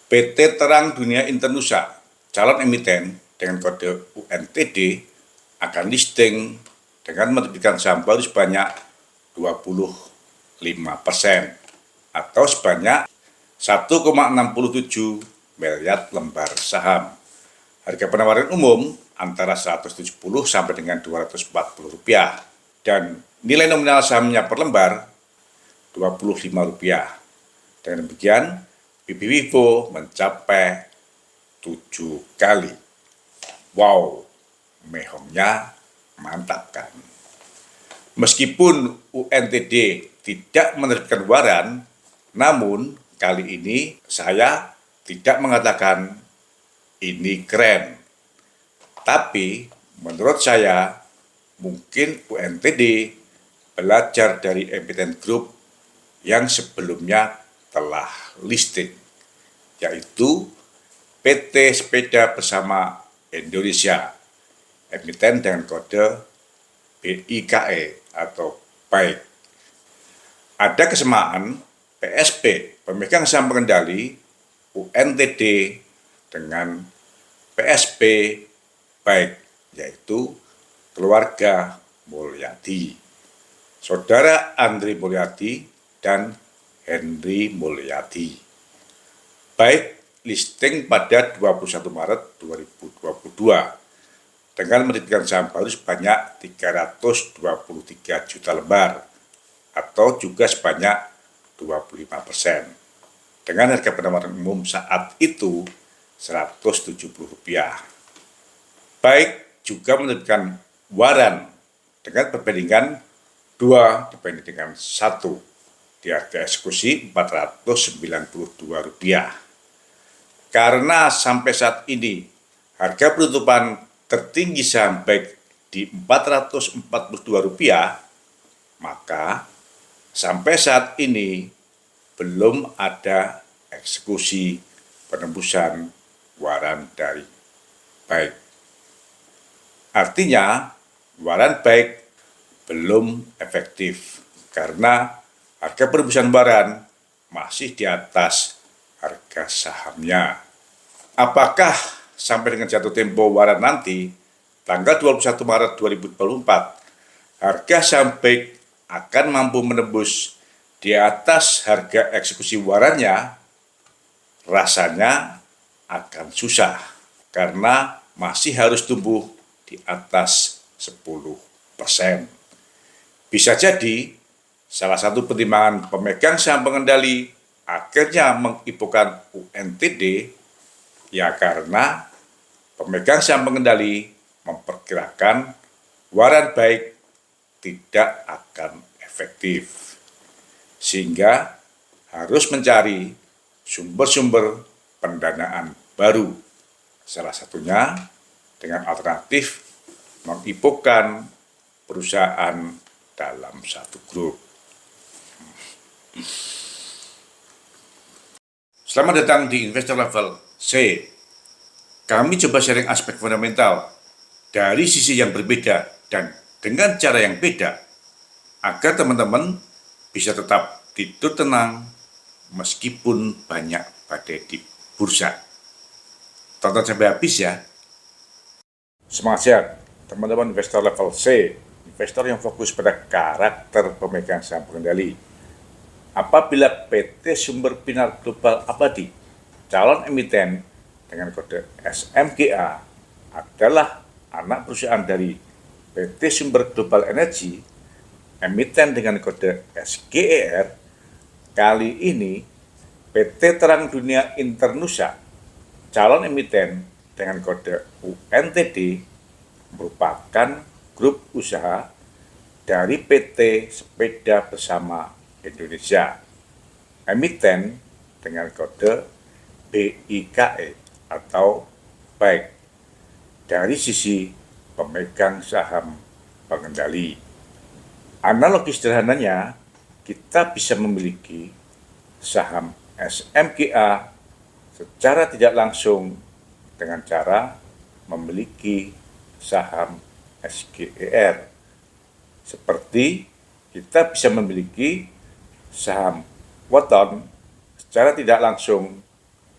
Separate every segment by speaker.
Speaker 1: PT Terang Dunia Internusa, calon emiten dengan kode UNTD, akan listing dengan menerbitkan saham baru sebanyak 25% atau sebanyak 1,67 miliar lembar saham. Harga penawaran umum antara 170 sampai dengan 240 rupiah dan nilai nominal sahamnya per lembar Rp25. Dengan demikian, BP Vivo mencapai 7 kali. Wow, mehongnya mantap kan? Meskipun UNTD tidak menerbitkan waran, namun kali ini saya tidak mengatakan ini keren. Tapi menurut saya mungkin UNTD belajar dari emiten grup yang sebelumnya telah listing, yaitu PT Sepeda Bersama Indonesia, emiten dengan kode BIKE atau BAIK. Ada kesamaan PSP, pemegang saham pengendali UNTD, dengan PSP BAIK, yaitu keluarga Mulyadi, saudara Andri Mulyadi dan Henry Mulyadi. BAIK listing pada 21 Maret 2022 dengan menerbitkan saham baru sebanyak 323 juta lembar atau juga sebanyak 25%. Dengan harga penawaran umum saat itu Rp170. BAIK juga menerbitkan waran dengan perbandingan 2 dibanding dengan 1 di harga eksekusi Rp492. Karena sampai saat ini harga penutupan tertinggi saham BAIK di Rp442, maka sampai saat ini belum ada eksekusi penembusan waran dari BAIK. Artinya, waran BAIK belum efektif karena harga penembusan waran masih di atas harga sahamnya. Apakah sampai dengan jatuh tempo waran nanti, tanggal 21 Maret 2024, harga saham BAIK akan mampu menembus di atas harga eksekusi warannya? Rasanya akan susah karena masih harus tumbuh di atas 10%. Bisa jadi salah satu pertimbangan pemegang saham pengendali akhirnya mengipukan UNTD ya karena pemegang saham pengendali memperkirakan waran BAIK tidak akan efektif, sehingga harus mencari sumber-sumber pendanaan baru. Salah satunya dengan alternatif mengipukan perusahaan dalam satu grup. Selamat datang di Investor Level C. Kami coba sharing aspek fundamental dari sisi yang berbeda dan dengan cara yang beda agar teman-teman bisa tetap tidur tenang meskipun banyak badai di bursa. Tonton sampai habis ya. Semangat sehat, teman-teman investor level C, investor yang fokus pada karakter pemegang saham pengendali. Apabila PT Sumber Pinar Global Abadi, calon emiten dengan kode SMGA, adalah anak perusahaan dari PT Sumber Global Energy, emiten dengan kode SGER, kali ini PT Terang Dunia Internusa, calon emiten dengan kode UNTD, merupakan grup usaha dari PT Sepeda Bersama Indonesia, emiten dengan kode BIKE atau BAIK dari sisi pemegang saham pengendali. Analogi sederhananya, kita bisa memiliki saham SMGA secara tidak langsung dengan cara memiliki saham SGER. Seperti kita bisa memiliki saham Waton secara tidak langsung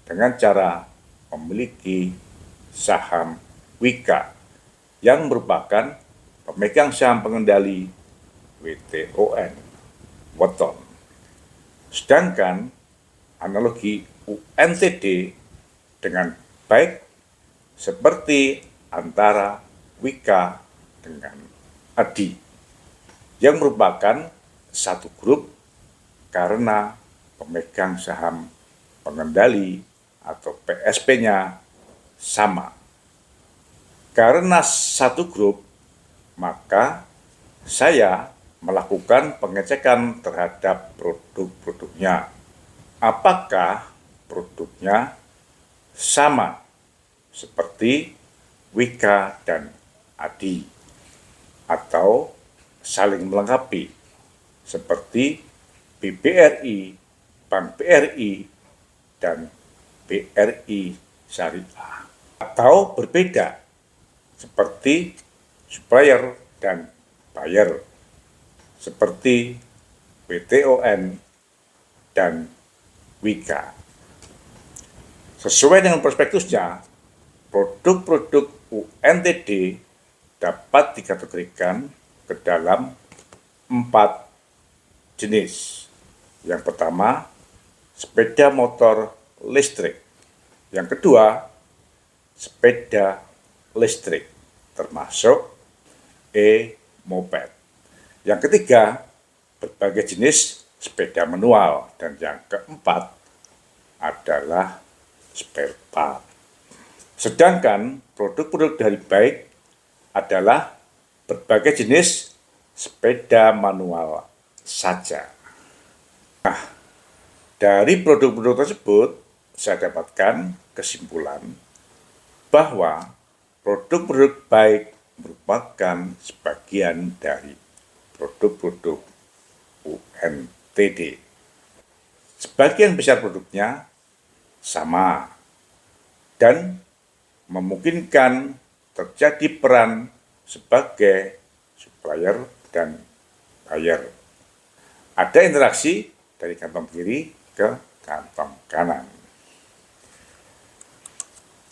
Speaker 1: dengan cara memiliki saham Wika yang merupakan pemegang saham pengendali WTON, Weton. Sedangkan analogi UNTD dengan baik seperti antara Wika dengan ADI yang merupakan satu grup karena pemegang saham pengendali atau PSP-nya sama. Karena satu grup, maka saya melakukan pengecekan terhadap produk-produknya. Apakah produknya sama seperti Wika dan ADI atau saling melengkapi seperti BBRI, Bank BRI, dan BRI Syariah, atau berbeda seperti supplier dan buyer seperti WTON dan Wika. Sesuai dengan prospektusnya, produk-produk UNTD dapat dikategorikan ke dalam 4 jenis. Yang pertama, sepeda motor listrik. Yang kedua, sepeda listrik, termasuk e-moped. Yang ketiga, berbagai jenis sepeda manual. Dan yang keempat adalah spare part. Sedangkan produk-produk dari BAIK adalah berbagai jenis sepeda manual saja. Nah, dari produk-produk tersebut saya dapatkan kesimpulan bahwa produk-produk BAIK merupakan sebagian dari produk-produk UNTD. Sebagian besar produknya sama dan memungkinkan terjadi peran sebagai supplier dan buyer. Ada interaksi dari kantong kiri ke kantong kanan.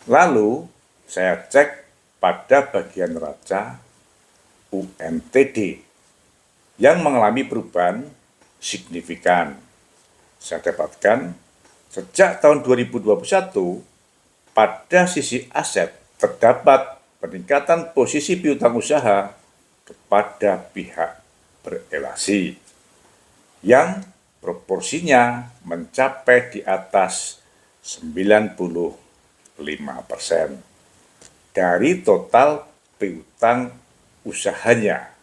Speaker 1: Lalu saya cek pada bagian neraca UNTD yang mengalami perubahan signifikan. Saya dapatkan sejak tahun 2021 pada sisi aset terdapat peningkatan posisi piutang usaha kepada pihak berelasi yang proporsinya mencapai di atas 95% dari total piutang usahanya.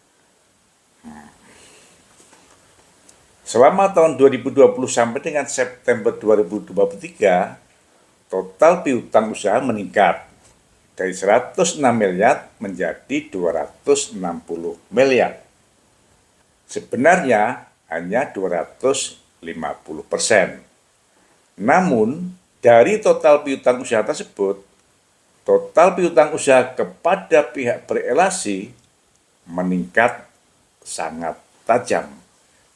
Speaker 1: Selama tahun 2020 sampai dengan September 2023, total piutang usaha meningkat dari 106 miliar menjadi 260 miliar. Sebenarnya hanya 250%. Namun, dari total piutang usaha tersebut, total piutang usaha kepada pihak berelasi meningkat sangat tajam.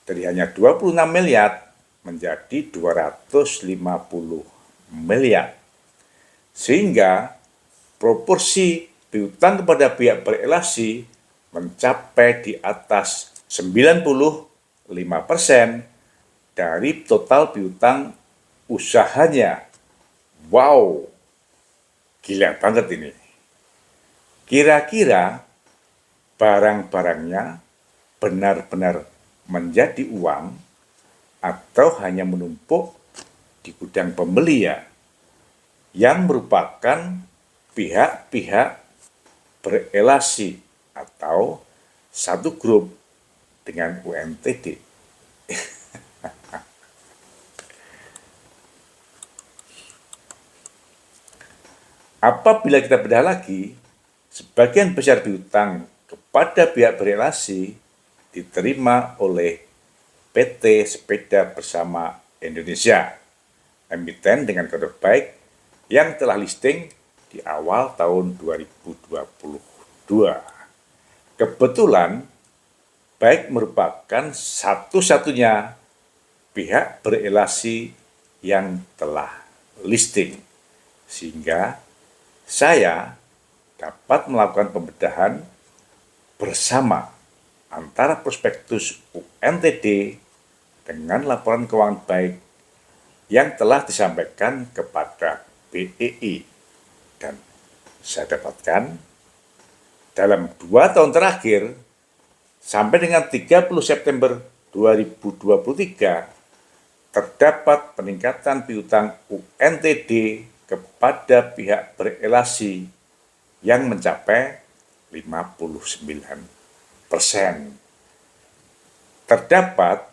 Speaker 1: Dari hanya 26 miliar menjadi 250 miliar. Sehingga proporsi piutang kepada pihak berelasi mencapai di atas 95% dari total piutang usahanya. Wow, gila banget ini. Kira-kira barang-barangnya benar-benar menjadi uang atau hanya menumpuk di gudang pembeli ya, yang merupakan pihak-pihak berelasi atau satu grup dengan UNTD. Apabila kita bedah lagi, sebagian besar piutang kepada pihak berelasi diterima oleh PT Sepeda Bersama Indonesia, emiten dengan kode BAIK yang telah listing di awal tahun 2022. Kebetulan BAIK merupakan satu-satunya pihak berelasi yang telah listing, sehingga saya dapat melakukan pembedahan bersama antara prospektus UNTD dengan laporan keuangan baik yang telah disampaikan kepada BEI. Dan saya dapatkan dalam 2 tahun terakhir sampai dengan 30 September 2023 terdapat peningkatan piutang UNTD kepada pihak berelasi yang mencapai 59%. Terdapat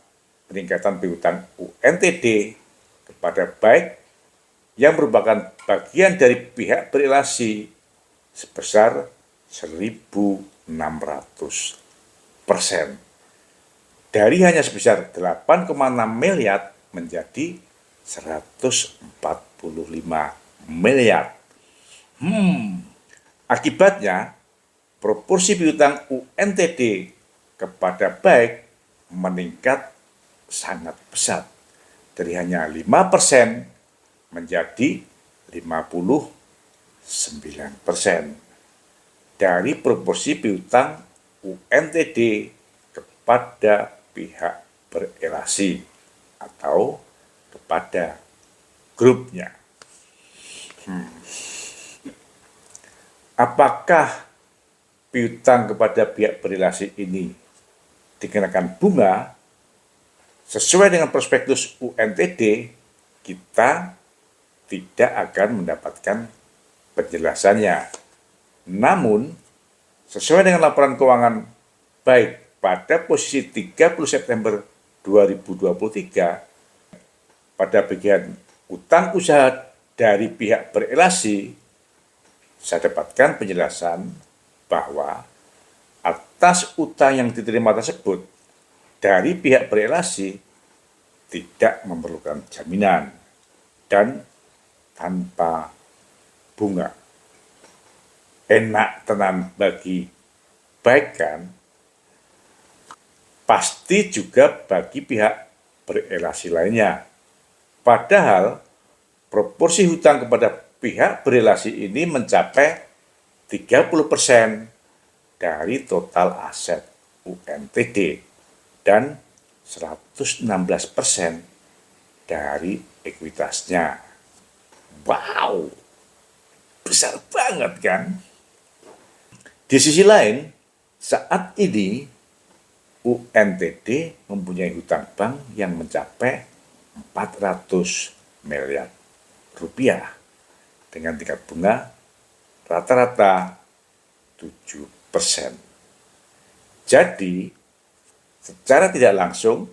Speaker 1: peningkatan piutang UNTD kepada baik yang merupakan bagian dari pihak berelasi sebesar 1.600%. Dari hanya sebesar 8,6 miliar menjadi 145 miliar. Akibatnya, proporsi piutang UNTD kepada baik meningkat sangat pesat dari hanya 5% menjadi 59%. Dari proporsi piutang UNTD kepada pihak berelasi atau kepada grupnya. Apakah piutang kepada pihak berelasi ini dikenakan bunga sesuai dengan prospektus UNTD? Kita tidak akan mendapatkan penjelasannya. Namun, sesuai dengan laporan keuangan baik pada posisi 30 September 2023, pada bagian utang usaha dari pihak berelasi, saya dapatkan penjelasan bahwa atas utang yang diterima tersebut dari pihak berelasi tidak memerlukan jaminan dan tanpa bunga. Enak tenan bagi baik kan? Pasti juga bagi pihak berelasi lainnya. Padahal proporsi hutang kepada pihak berelasi ini mencapai 30% dari total aset UNTD dan 116% dari ekuitasnya. Wow, besar banget kan? Di sisi lain, saat ini UNTD mempunyai hutang bank yang mencapai 400 miliar rupiah dengan tingkat bunga rata-rata 7%. Jadi, secara tidak langsung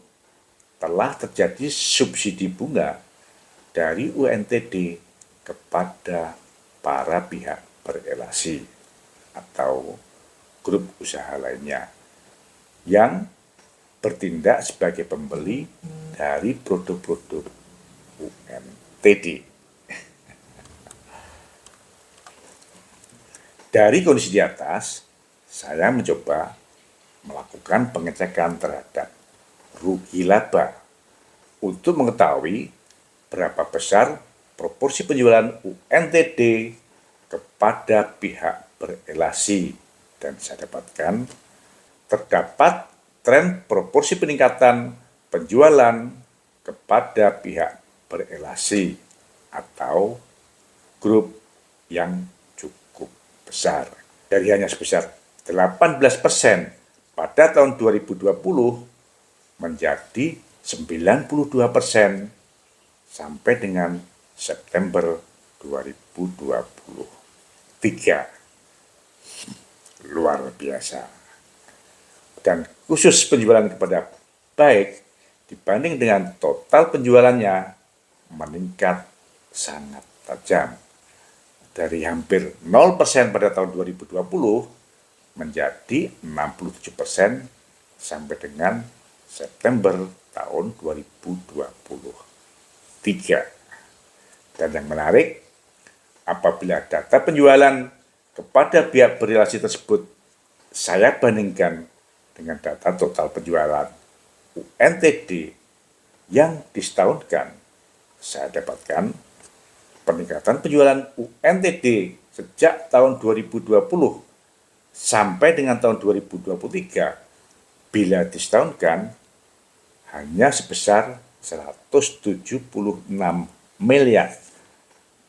Speaker 1: telah terjadi subsidi bunga dari UNTD kepada para pihak berelasi atau grup usaha lainnya yang bertindak sebagai pembeli dari produk-produk UNTD. Dari kondisi di atas, saya mencoba melakukan pengecekan terhadap rugi laba untuk mengetahui berapa besar proporsi penjualan UNTD kepada pihak berelasi, dan saya dapatkan terdapat tren proporsi peningkatan penjualan kepada pihak berelasi atau grup yang cukup besar. Dari hanya sebesar 18% pada tahun 2020 menjadi 92% sampai dengan September 2023. Luar biasa. Dan khusus penjualan kepada baik dibanding dengan total penjualannya meningkat sangat tajam. Dari hampir 0% pada tahun 2020 menjadi 67% sampai dengan September tahun 2023. Dan yang menarik, apabila data penjualan kepada pihak berelasi tersebut saya bandingkan dengan data total penjualan UNTD yang disetahunkan, saya dapatkan peningkatan penjualan UNTD sejak tahun 2020 sampai dengan tahun 2023 bila disetahunkan hanya sebesar 176 miliar.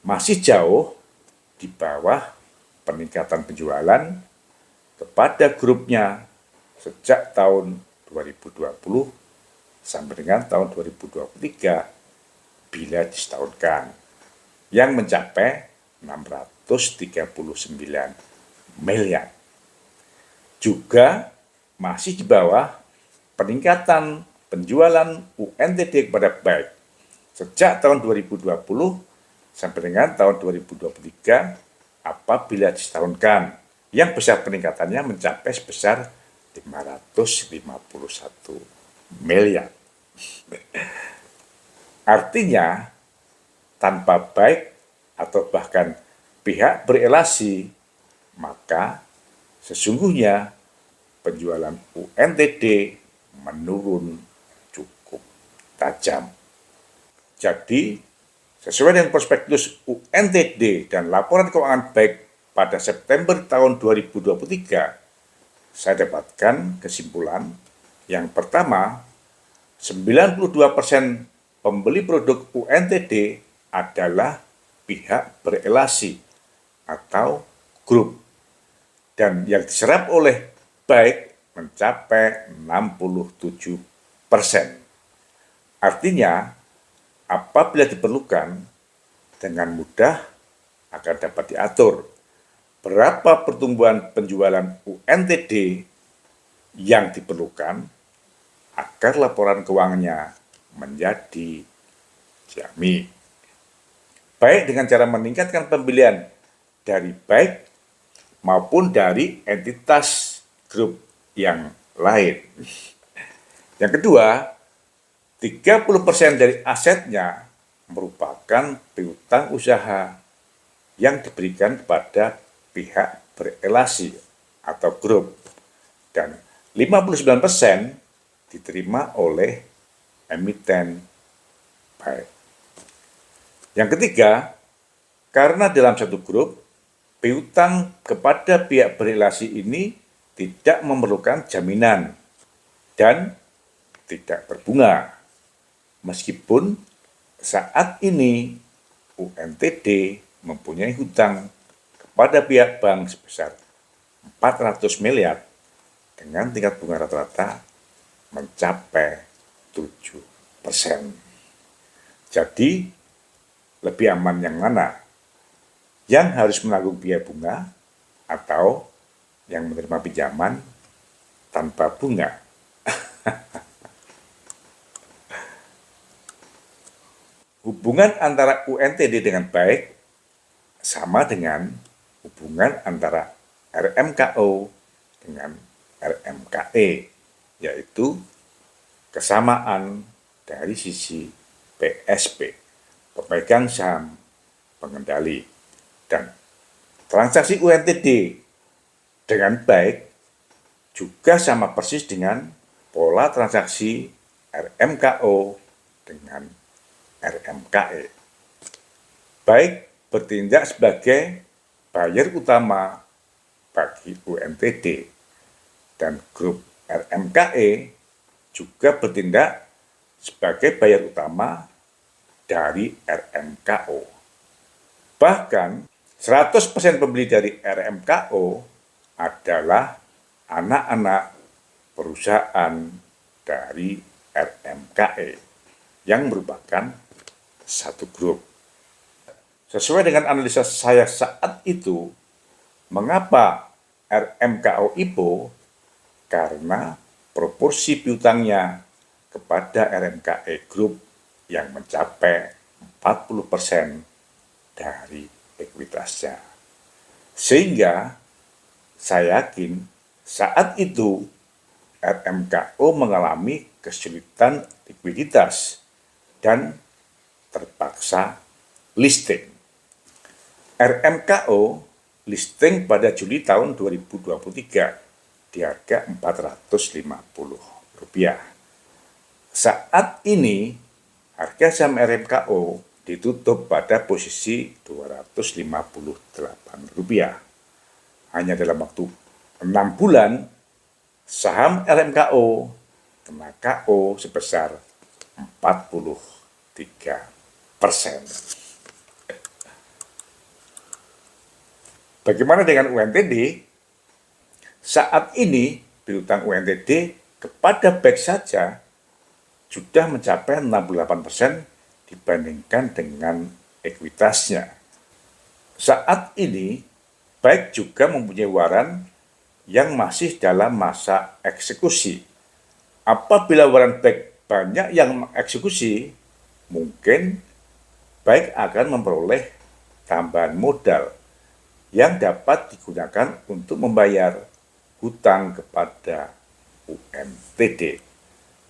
Speaker 1: Masih jauh di bawah peningkatan penjualan kepada grupnya sejak tahun 2020 sampai dengan tahun 2023 bila disetahunkan yang mencapai 639 miliar. Juga masih di bawah peningkatan penjualan UNTD kepada baik sejak tahun 2020 sampai dengan tahun 2023 apabila disetahunkan yang besar peningkatannya mencapai sebesar 551 miliar. Artinya tanpa baik atau bahkan pihak berelasi, maka sesungguhnya penjualan UNTD menurun cukup tajam. Jadi, sesuai dengan prospektus UNTD dan laporan keuangan baik pada September tahun 2023, saya dapatkan kesimpulan yang pertama, 92% pembeli produk UNTD adalah pihak berelasi atau grup, dan yang diserap oleh baik mencapai 67%. Artinya, apabila diperlukan, dengan mudah akan dapat diatur berapa pertumbuhan penjualan UNTD yang diperlukan agar laporan keuangannya menjadi jami. Baik dengan cara meningkatkan pembelian dari baik maupun dari entitas grup yang lain. Yang kedua, 30% dari asetnya merupakan piutang usaha yang diberikan kepada pihak berelasi atau grup, dan 59% diterima oleh emiten baik. Yang ketiga, karena dalam satu grup, piutang kepada pihak berelasi ini tidak memerlukan jaminan dan tidak berbunga. Meskipun saat ini UNTD mempunyai hutang kepada pihak bank sebesar 400 miliar dengan tingkat bunga rata-rata mencapai 7%. Jadi, lebih aman yang mana? Yang harus menanggung biaya bunga atau yang menerima pinjaman tanpa bunga? Hubungan antara UNTD dengan baik sama dengan hubungan antara RMKO dengan RMKE, yaitu kesamaan dari sisi PSP, pemegang saham pengendali, dan transaksi UNTD dengan baik juga sama persis dengan pola transaksi RMKO dengan RMKE. Baik bertindak sebagai buyer utama bagi UNTD dan grup RMKE juga bertindak sebagai buyer utama dari RMKO. Bahkan 100% pembeli dari RMKO adalah anak-anak perusahaan dari RMKE yang merupakan satu grup. Sesuai dengan analisa saya saat itu, mengapa RMKO IPO? Karena proporsi piutangnya kepada RMKE Group yang mencapai 40% dari ekuitasnya. Sehingga saya yakin saat itu RMKO mengalami kesulitan likuiditas dan terpaksa listing. RMKO listing pada Juli tahun 2023 di harga Rp450. Saat ini harga saham RMKO ditutup pada posisi Rp258. Hanya dalam waktu 6 bulan, saham RMKO kena KO sebesar 43%. Bagaimana dengan UNTD? Saat ini piutang UNTD kepada BEK saja sudah mencapai 68% dibandingkan dengan ekuitasnya. Saat ini BEK juga mempunyai waran yang masih dalam masa eksekusi. Apabila waran BEK banyak yang mengeksekusi, mungkin BEK akan memperoleh tambahan modal yang dapat digunakan untuk membayar hutang kepada UNTD.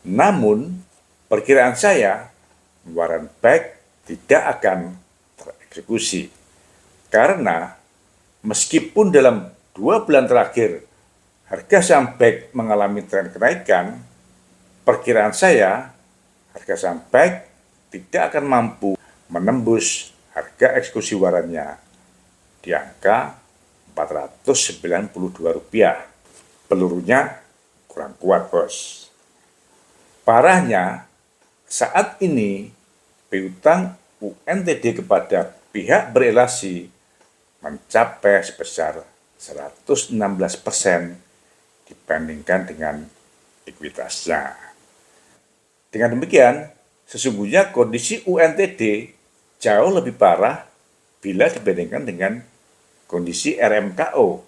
Speaker 1: Namun, perkiraan saya, waran BEK tidak akan tereksekusi. Karena meskipun dalam 2 bulan terakhir harga saham BEK mengalami tren kenaikan, perkiraan saya harga saham BEK tidak akan mampu menembus harga eksekusi warannya di angka Rp492. Pelurunya kurang kuat, bos. Parahnya, saat ini piutang UNTD kepada pihak berelasi mencapai sebesar 116% dibandingkan dengan ekuitasnya. Dengan demikian, sesungguhnya kondisi UNTD jauh lebih parah bila dibandingkan dengan kondisi RMKO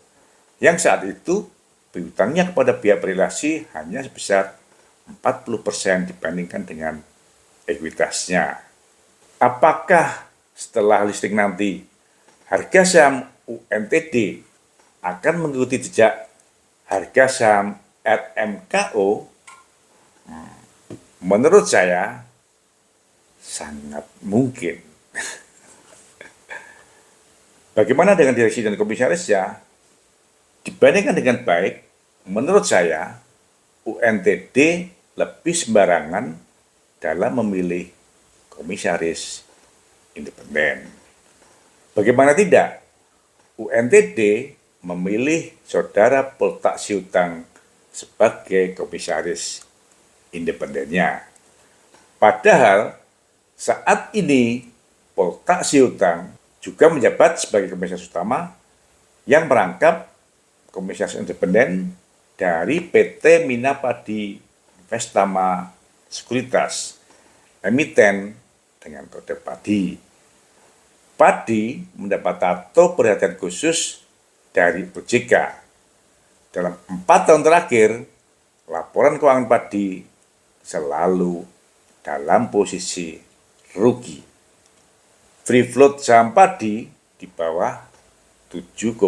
Speaker 1: yang saat itu piutangnya kepada pihak berelasi hanya sebesar 40% dibandingkan dengan ekuitasnya. Apakah setelah listing nanti harga saham UNTD akan mengikuti jejak harga saham RMKO? Menurut saya sangat mungkin. Bagaimana dengan direksi dan komisarisnya? Dibandingkan dengan baik, menurut saya UNTD lebih sembarangan dalam memilih komisaris independen. Bagaimana tidak? UNTD memilih saudara Poltak Siutang sebagai komisaris independennya. Padahal saat ini Poltak Siutang juga menjabat sebagai komisaris utama yang merangkap komisaris independen dari PT Minapadi Investama Sekuritas, emiten dengan kode padi. Padi mendapat tato perhatian khusus dari OJK. Dalam 4 tahun terakhir, laporan keuangan padi selalu dalam posisi rugi. Free float saham padi di bawah 7,5%.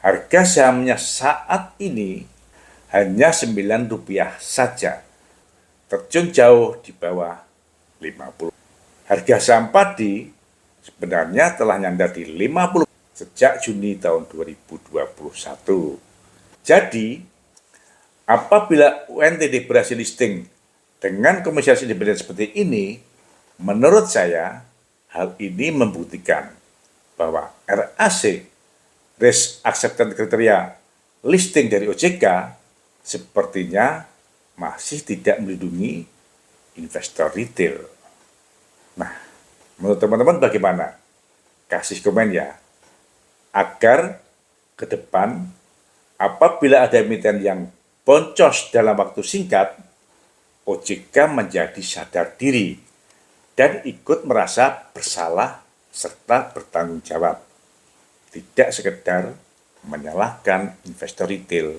Speaker 1: Harga sahamnya saat ini hanya Rp9 saja, terjun jauh di bawah 50. Harga saham padi sebenarnya telah nyandar di 50 sejak Juni tahun 2021. Jadi, apabila UNTD berhasil listing dengan komisaris independen seperti ini, menurut saya hal ini membuktikan bahwa RAC Risk Acceptance Criteria listing dari OJK sepertinya masih tidak melindungi investor retail. Nah, menurut teman-teman bagaimana? Kasih komen ya. Agar ke depan apabila ada emiten yang boncos dalam waktu singkat, OJK menjadi sadar diri dan ikut merasa bersalah serta bertanggung jawab. Tidak sekedar menyalahkan investor retail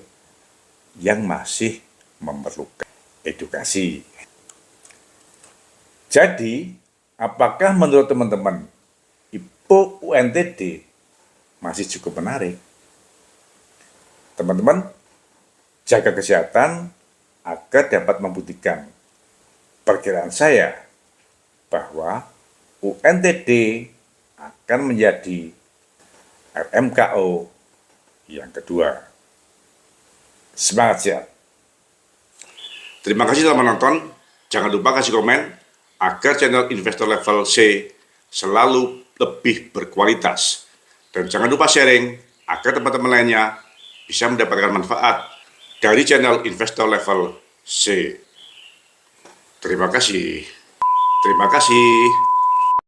Speaker 1: yang masih memerlukan edukasi. Jadi, apakah menurut teman-teman IPO UNTD masih cukup menarik? Teman-teman, jaga kesehatan agar dapat membuktikan perkiraan saya bahwa UNTD akan menjadi RMKO yang kedua. Semangat sehat. Terima kasih telah menonton. Jangan lupa kasih komen, agar channel Investor Level C selalu lebih berkualitas. Dan jangan lupa sharing agar teman-teman lainnya bisa mendapatkan manfaat dari channel Investor Level C. Terima kasih. Terima kasih.